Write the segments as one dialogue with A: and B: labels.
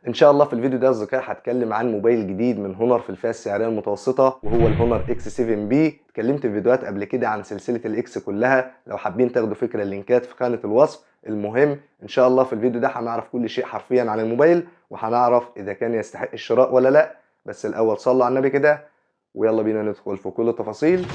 A: ان شاء الله في الفيديو ده يا اصدقائي هتكلم عن موبايل جديد من هونر في الفئه السعريه المتوسطه، وهو الهونر اكس 7 بي. اتكلمت في فيديوهات قبل كده عن سلسله الاكس كلها، لو حابين تاخدوا فكره اللينكات في خانه الوصف. المهم ان شاء الله في الفيديو ده هنعرف كل شيء حرفيا عن الموبايل، وهنعرف اذا كان يستحق الشراء ولا لا. بس الاول صلوا على النبي كده، ويلا بينا ندخل في كل التفاصيل.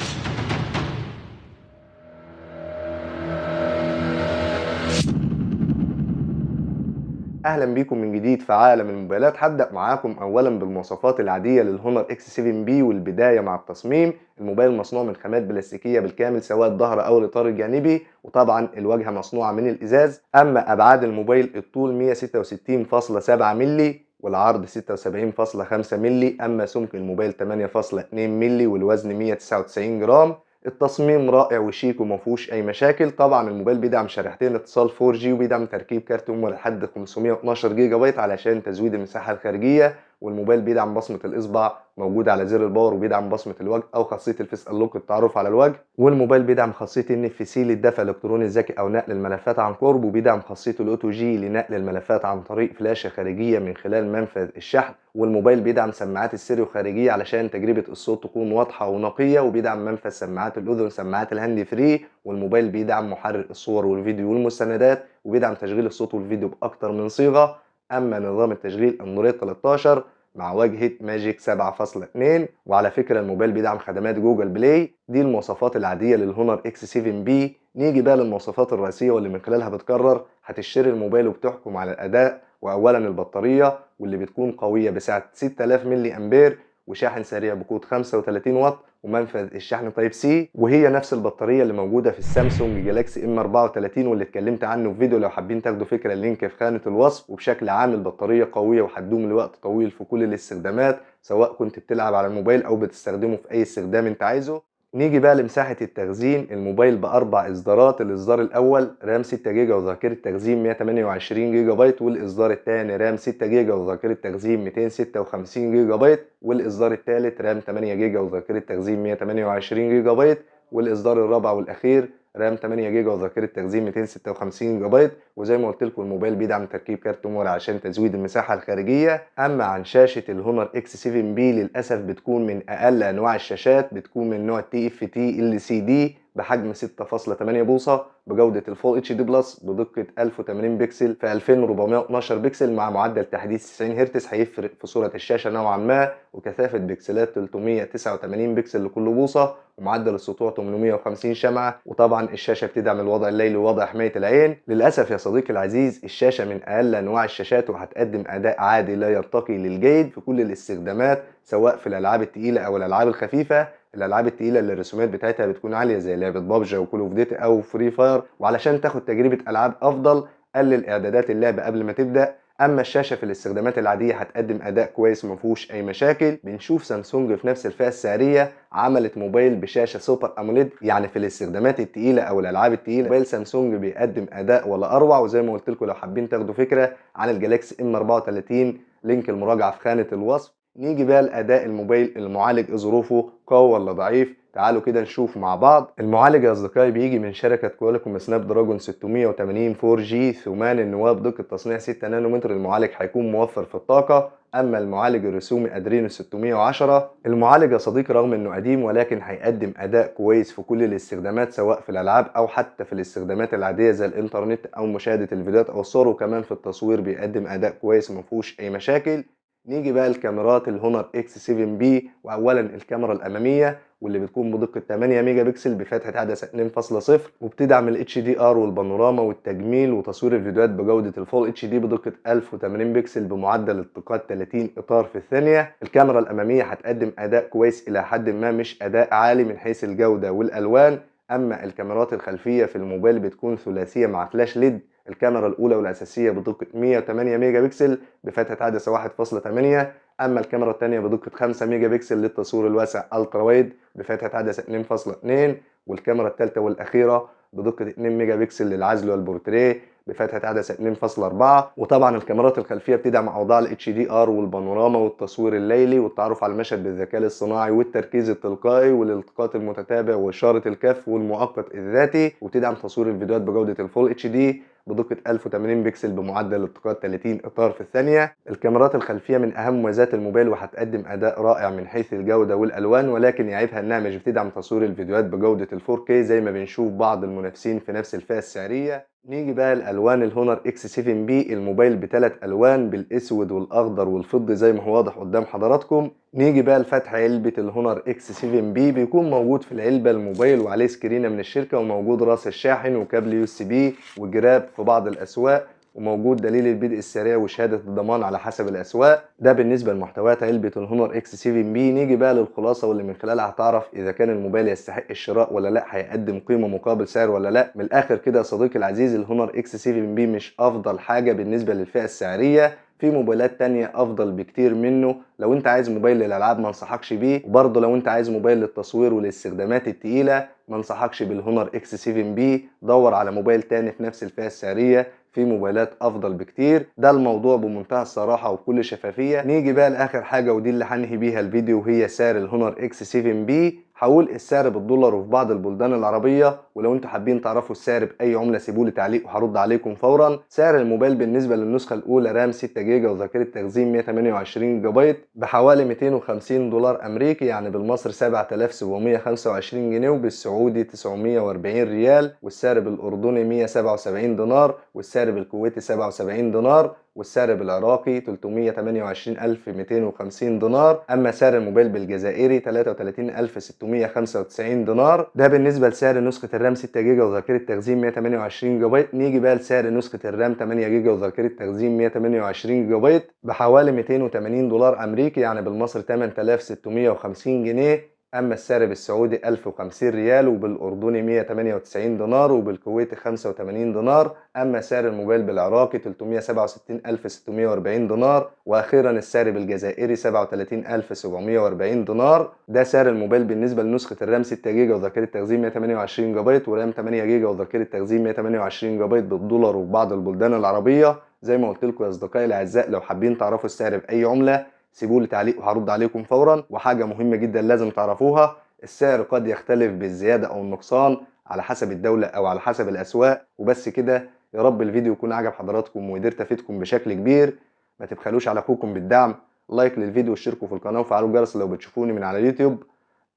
A: اهلا بيكم من جديد في عالم الموبايلات. هبدأ معاكم اولا بالمواصفات العادية للهونر اكس 7 بي، والبداية مع التصميم. الموبايل مصنوع من خامات بلاستيكية بالكامل، سواء الظهر او الاطار الجانبي، وطبعا الواجهة مصنوعة من الازاز. اما ابعاد الموبايل، الطول 166.7 مللي والعرض 76.5 مللي، اما سمك الموبايل 8.2 مللي والوزن 199 جرام. التصميم رائع وشيك ومفيهوش اي مشاكل. طبعا الموبايل بيدعم شريحتين اتصال 4G، وبيدعم تركيب كارت ميموري لحد 512 جيجا بايت علشان تزويد المساحه الخارجيه. والموبايل بيدعم بصمه الاصبع موجوده على زر الباور، وبيدعم بصمه الوجه او خاصيه الفيس انلوك التعرف على الوجه. والموبايل بيدعم خاصيه NFC للدفع الالكتروني الذكي او نقل الملفات عن قرب، وبيدعم خاصيه الاوتو جي لنقل الملفات عن طريق فلاشه خارجيه من خلال منفذ الشحن. والموبايل بيدعم سماعات الستيريو خارجيه علشان تجربه الصوت تكون واضحه ونقيه، وبيدعم منفذ سماعات الاذن سماعات الهاند فري. والموبايل بيدعم محرر الصور والفيديو والمستندات، وبيدعم تشغيل الصوت والفيديو باكتر من صيغه. اما نظام التشغيل اندرويد 13 مع واجهه ماجيك 7.2. وعلى فكره الموبايل بيدعم خدمات جوجل بلاي. دي المواصفات العاديه للهونر اكس 7 بي. نيجي بقى للمواصفات الرئيسيه واللي من خلالها بتقرر هتشتري الموبايل وبتحكم على الاداء. واولا البطاريه، واللي بتكون قويه بسعه 6000 ملي امبير، وشاحن سريع بقوه 35 واط، ومنفذ الشحن تايب سي. وهي نفس البطاريه اللي موجوده في السامسونج جالاكسي ام 34 واللي اتكلمت عنه في فيديو، لو حابين تاخدوا فكره اللينك في خانه الوصف. وبشكل عام البطاريه قويه وهتدوم لوقت طويل في كل الاستخدامات، سواء كنت بتلعب على الموبايل او بتستخدمه في اي استخدام انت عايزه. نيجي بقى لمساحة التخزين. الموبايل بأربع إصدارات. الإصدار الأول رام 6 جيجا وذاكرة تخزين 128 جيجا بايت، والإصدار الثاني رام 6 جيجا وذاكرة تخزين 256 جيجا بايت، والإصدار الثالث رام 8 جيجا وذاكرة تخزين 128 جيجا بايت، والإصدار الرابع والأخير رام 8 جيجا وذاكرة تخزين 256 جيجا بايت. وزي ما قلت لكم الموبايل بيدعم تركيب كارت ميموري عشان تزويد المساحة الخارجية. أما عن شاشة الهونر اكس 7 بي، للأسف بتكون من أقل أنواع الشاشات، بتكون من نوع TFT LCD بحجم 6.8 بوصة، بجودة الفول اتش دي بلس، بدقة 1080 بكسل في 2412 بكسل، مع معدل تحديث 90 هرتز. هيفرق في صورة الشاشة نوعا ما. وكثافة بكسلات 389 بكسل لكل بوصة، ومعدل السطوع 850 شمعة. وطبعا الشاشة بتدعم الوضع الليلي ووضع حماية العين. للأسف يا صديقي العزيز الشاشة من أقل أنواع الشاشات، وهتقدم أداء عادي لا يرتقي للجيد في كل الاستخدامات، سواء في الألعاب التقيلة أو الألعاب الخفيفة. الالعاب التقيله اللي الرسومات بتاعتها بتكون عاليه زي لعبه بابجي وكول اوف ديتي او فري فاير، وعلشان تاخد تجربه العاب افضل قلل اعدادات اللعبه قبل ما تبدا. اما الشاشه في الاستخدامات العاديه هتقدم اداء كويس ما فيهوش اي مشاكل. بنشوف سامسونج في نفس الفئه السعريه عملت موبايل بشاشه سوبر اموليد، يعني في الاستخدامات التقيله او الالعاب التقيله موبايل سامسونج بيقدم اداء ولا اروع. وزي ما قلت لكم لو حابين تاخدوا فكره عن الجالاكسي ام 34، لينك المراجعه في خانه الوصف. نيجي بقى لأداء الموبايل. المعالج ظروفه قوي ولا ضعيف؟ تعالوا كده نشوف مع بعض. المعالج يا أصدقائي بيجي من شركة كواليكوم سناب دراجون 680 4G ثمان النواة بدقة تصنيع 6 نانومتر. المعالج هيكون موفر في الطاقة. أما المعالج الرسومي أدرينو 610، المعالج يا صديقي رغم إنه قديم ولكن هيقدم أداء كويس في كل الاستخدامات، سواء في الألعاب أو حتى في الاستخدامات العادية زي الإنترنت أو مشاهدة الفيديوهات أو الصور. وكمان في التصوير بيقدم أداء كويس مفيهوش أي مشاكل. نيجي بقى لكاميرات الهونر اكس 7 بي. واولا الكاميرا الاماميه، واللي بتكون بدقه 8 ميجا بكسل بفتحه عدسه 2.0، وبتدعم الاتش دي ار والبانوراما والتجميل وتصوير الفيديوهات بجوده الفول اتش دي بدقه 1080 بكسل بمعدل التقاط 30 اطار في الثانيه. الكاميرا الاماميه هتقدم اداء كويس الى حد ما، مش اداء عالي من حيث الجوده والالوان. اما الكاميرات الخلفيه في الموبايل بتكون ثلاثيه مع فلاش ليد. الكاميرا الأولى والأساسية بدقة 108 ميجا بكسل بفتحة عدسة 1.8. أما الكاميرا الثانية بدقة 5 ميجا بكسل للتصوير الواسع ألترا وايد بفتحة عدسة 2.2. والكاميرا الثالثة والأخيرة بدقة 2 ميجا بكسل للعزل والبورتريه بفتحة عدسة 2.4. وطبعا الكاميرات الخلفية بتدعم أوضاع ال HDR والبانوراما والتصوير الليلي والتعرف على المشهد بالذكاء الاصطناعي والتركيز التلقائي والالتقاط المتتابع وإشارة الكف والمؤقت الذاتي، وبتدعم تصوير الفيديوهات بجودة الفول اتش دي بدقة 1080 بكسل بمعدل التقاط 30 إطار في الثانية. الكاميرات الخلفية من أهم مميزات الموبايل وهتقدم أداء رائع من حيث الجودة والألوان، ولكن يعيبها إنها مش بتدعم تصوير الفيديوهات بجودة ال 4K زي ما بنشوف بعض المنافسين في نفس الفئة السعرية. نيجي بقى لألوان الهونر اكس 7 بي. الموبايل بثلاث ألوان، بالأسود والأخضر والفضي زي ما هو واضح قدام حضراتكم. نيجي بقى لفتح علبة الهونر اكس 7 بي. بيكون موجود في العلبة الموبايل وعليه سكرينة من الشركة، وموجود راس الشاحن وكابل يو اس بي وجراب في بعض الأسواق، وموجود دليل البدء السريع وشهادة الضمان على حسب الأسواق. ده بالنسبة لمحتويات علبة الهونر اكس 7 بي. نيجي بقى للخلاصة واللي من خلالها هتعرف إذا كان الموبايل يستحق الشراء ولا لا، هيقدم قيمة مقابل سعر ولا لا. من الآخر كده يا صديقي العزيز، الهونر اكس 7 بي مش أفضل حاجة بالنسبة للفئة السعرية، في موبايلات تانية افضل بكتير منه. لو انت عايز موبايل للالعاب ما انصحكش بيه، وبرضه لو انت عايز موبايل للتصوير والاستخدامات التقيلة ما انصحكش بالهونر اكس 7 بي. دور على موبايل تاني في نفس الفئة السعرية، في موبايلات افضل بكتير. ده الموضوع بمنتهى الصراحة وبكل شفافية. نيجي بقى لاخر حاجة ودي اللي هنهي بيها الفيديو، وهي سعر الهونر اكس 7 بي. هقول السعر بالدولار وفي بعض البلدان العربية، ولو انتوا حابين تعرفوا السعر بأي عملة سيبولي تعليق وهرد عليكم فورا. سعر الموبايل بالنسبة للنسخة الأولى رام 6 جيجا وذاكرة تخزين 128 جيجا بايت بحوالي 250 دولار أمريكي، يعني بالمصري 7725 جنيه، وبالسعودي 940 ريال، والسعر بالأردني 177 دينار، والسعر بالكويتي 77 دينار، والسعر بالعراقي 328250 دينار. اما سعر الموبايل بالجزائري 33695 دينار. ده بالنسبه لسعر نسخه الرام 6 جيجا وذاكره تخزين 128 جيجا بايت. نيجي بقى لسعر نسخه الرام 8 جيجا وذاكره تخزين 128 جيجا بايت بحوالي 280 دولار امريكي، يعني بالمصري 8650 جنيه. اما السعر بالسعودي 1050 ريال، وبالاردني 198 دينار، وبالكويتي 85 دينار. اما سعر الموبايل بالعراقي 366640 دينار، واخيرا السعر بالجزائري 37740 دينار. ده سعر الموبايل بالنسبه لنسخه الرام 6 جيجا وذاكره تخزين 128 جيجا بايت، ورام 8 جيجا وذاكره تخزين 128 جيجا بايت بالدولار وفي بعض البلدان العربيه. زي ما قلت لكم يا اصدقائي الاعزاء، لو حابين تعرفوا السعر باي عمله سيبولي تعليق وهرد عليكم فورا. وحاجه مهمه جدا لازم تعرفوها، السعر قد يختلف بالزياده او النقصان على حسب الدوله او على حسب الاسواق. وبس كده. يا رب الفيديو يكون عجب حضراتكم وقدرت افيدكم بشكل كبير. ما تبخلوش على اخوكم بالدعم، لايك للفيديو واشتركوا في القناه وفعلوا الجرس لو بتشوفوني من على اليوتيوب.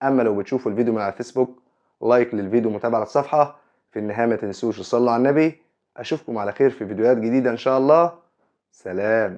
A: اما لو بتشوفوا الفيديو من على الفيسبوك، لايك للفيديو ومتابعه الصفحه. في النهايه ما تنسوش تصلوا على النبي. اشوفكم على خير في فيديوهات جديده ان شاء الله. سلام.